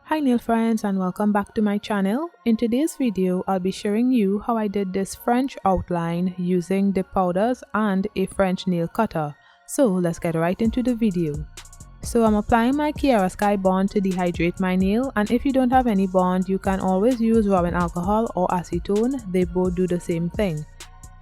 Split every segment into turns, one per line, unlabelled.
Hi nail friends and welcome back to my channel. In today's video, I'll be showing you how I did this French outline using the powders and a French nail cutter. So let's get right into the video. So I'm applying my Cherael Sky bond to dehydrate my nail, and if you don't have any bond, you can always use rubbing alcohol or acetone. They both do the same thing.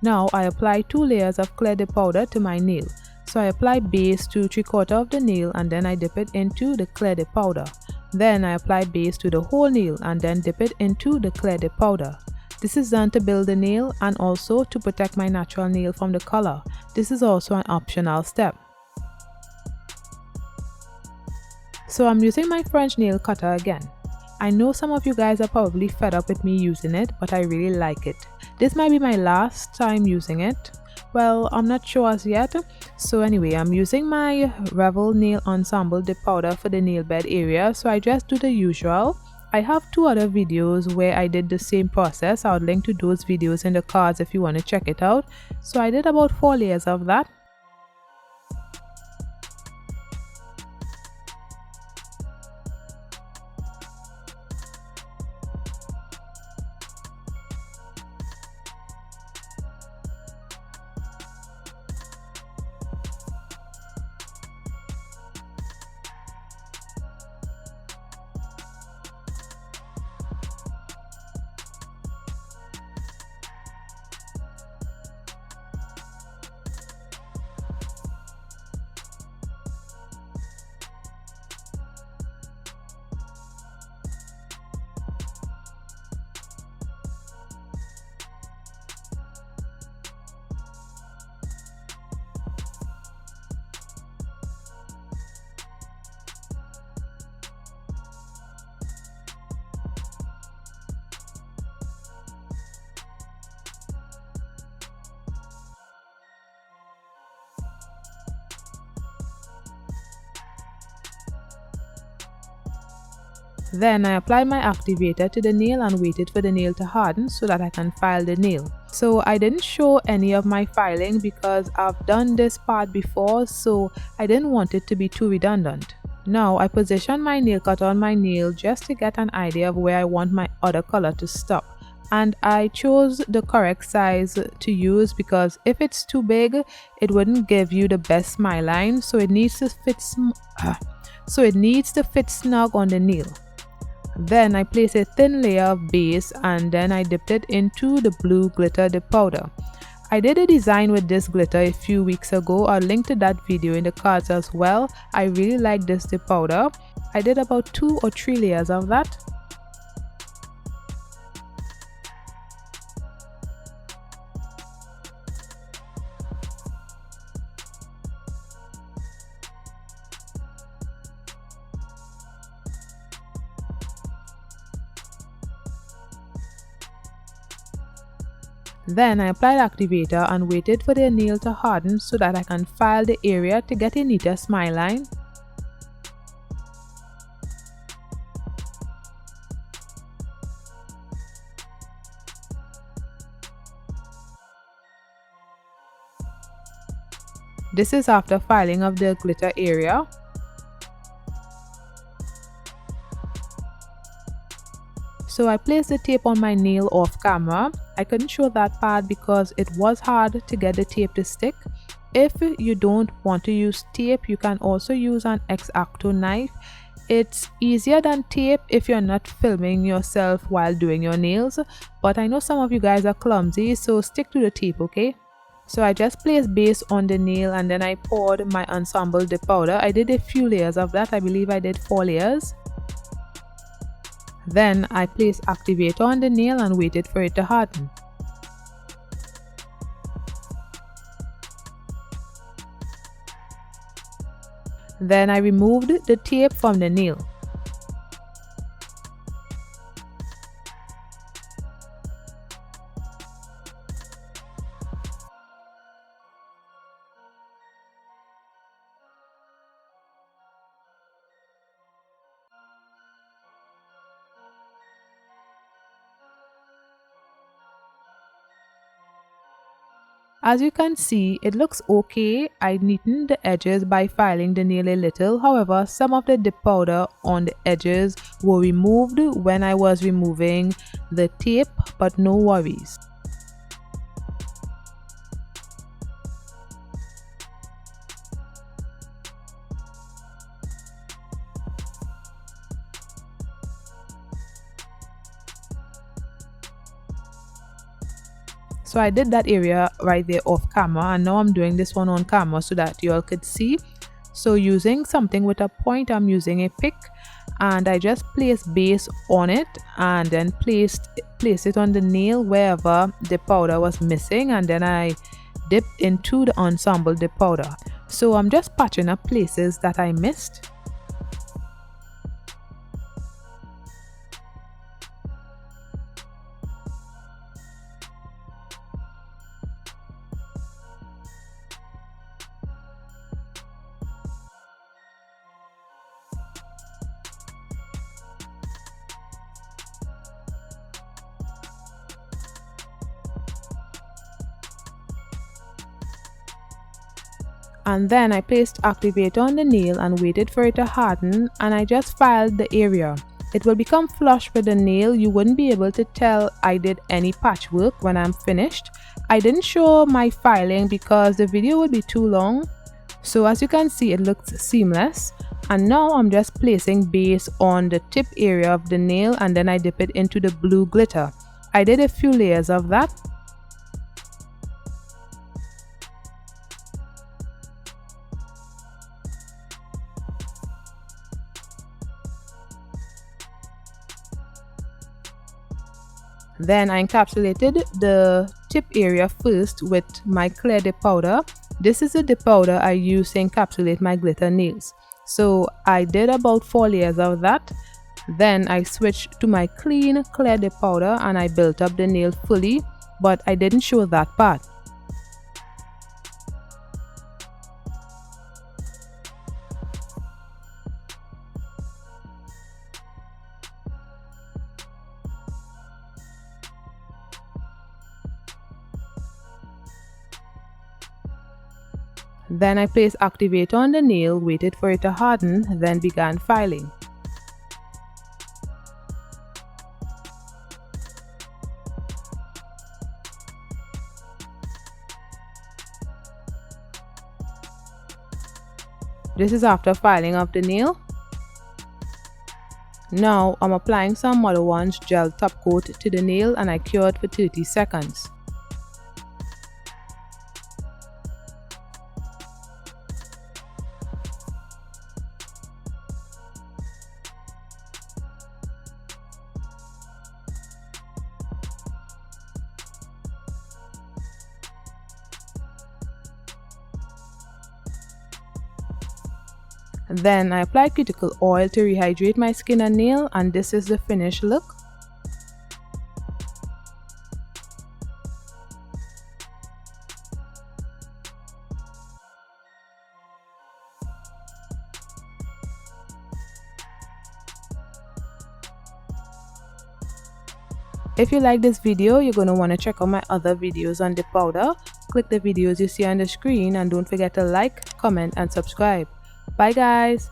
Now I apply 2 layers of clear dip powder to my nail. So I apply base to 3/4 of the nail and then I dip it into the clear dip powder. Then I apply base to the whole nail and then dip it into the clear dip powder. This is done to build the nail and also to protect my natural nail from the color. This is also an optional step. So I'm using my French nail cutter again. I know some of you guys are probably fed up with me using it, but I really like it. This might be my last time using it. Well, I'm not sure as yet. So anyway, I'm using my Revel nail ensemble dip powder for the nail bed area. So I just do the usual. I have 2 other videos where I did the same process. I'll link to those videos in the cards if you want to check it out. So I did about 4 layers of that. Then I apply my activator to the nail and waited for the nail to harden so that I can file the nail. So I didn't show any of my filing because I've done this part before, so I didn't want it to be too redundant. Now I position my nail cutter on my nail just to get an idea of where I want my other color to stop. And I chose the correct size to use because if it's too big, it wouldn't give you the best smile line, so it needs to fit snug on the nail. Then I place a thin layer of base and then I dipped it into the blue glitter dip powder. I did a design with this glitter a few weeks ago. I'll link to that video in the cards as well. I really like this dip powder. I did about 2 or 3 layers of that. Then I applied activator and waited for the nail to harden so that I can file the area to get a neater smile line. This is after filing of the glitter area. So I placed the tape on my nail off camera. I couldn't show that part because it was hard to get the tape to stick. If you don't want to use tape, you can also use an X-Acto knife. It's easier than tape if you're not filming yourself while doing your nails, but I know some of you guys are clumsy, so stick to the tape, okay? So I just placed base on the nail and then I poured my ensemble dip powder. I did a few layers of that. I believe I did 4 layers. Then I placed activator on the nail and waited for it to harden. Then I removed the tape from the nail. As you can see, it looks okay. I neatened the edges by filing the nail a little. However, some of the dip powder on the edges were removed when I was removing the tape, but no worries. So I did that area right there off camera, and now I'm doing this one on camera so that you all could see. So using something with a point, I'm using a pick, and I just place base on it and then place it on the nail wherever the powder was missing, and then I dip into the ensemble dip powder. So I'm just patching up places that I missed. And then I placed activator on the nail and waited for it to harden, and I just filed the area. It will become flush with the nail. You wouldn't be able to tell I did any patchwork when I'm finished. I didn't show my filing because the video would be too long. So as you can see, it looks seamless. And now I'm just placing base on the tip area of the nail, and then I dip it into the blue glitter. I did a few layers of that. Then I encapsulated the tip area first with my clear dip powder. This is the dip powder I use to encapsulate my glitter nails. So I did about 4 layers of that. Then I switched to my clean clear dip powder and I built up the nail fully, but I didn't show that part. Then I placed activator on the nail, waited for it to harden, then began filing. This is after filing of the nail. Now I'm applying some Mother One's gel top coat to the nail and I cure it for 30 seconds. Then I apply cuticle oil to rehydrate my skin and nail, and this is the finished look. If you like this video, you're going to want to check out my other videos on the powder. Click the videos you see on the screen and don't forget to like, comment and subscribe. Bye guys!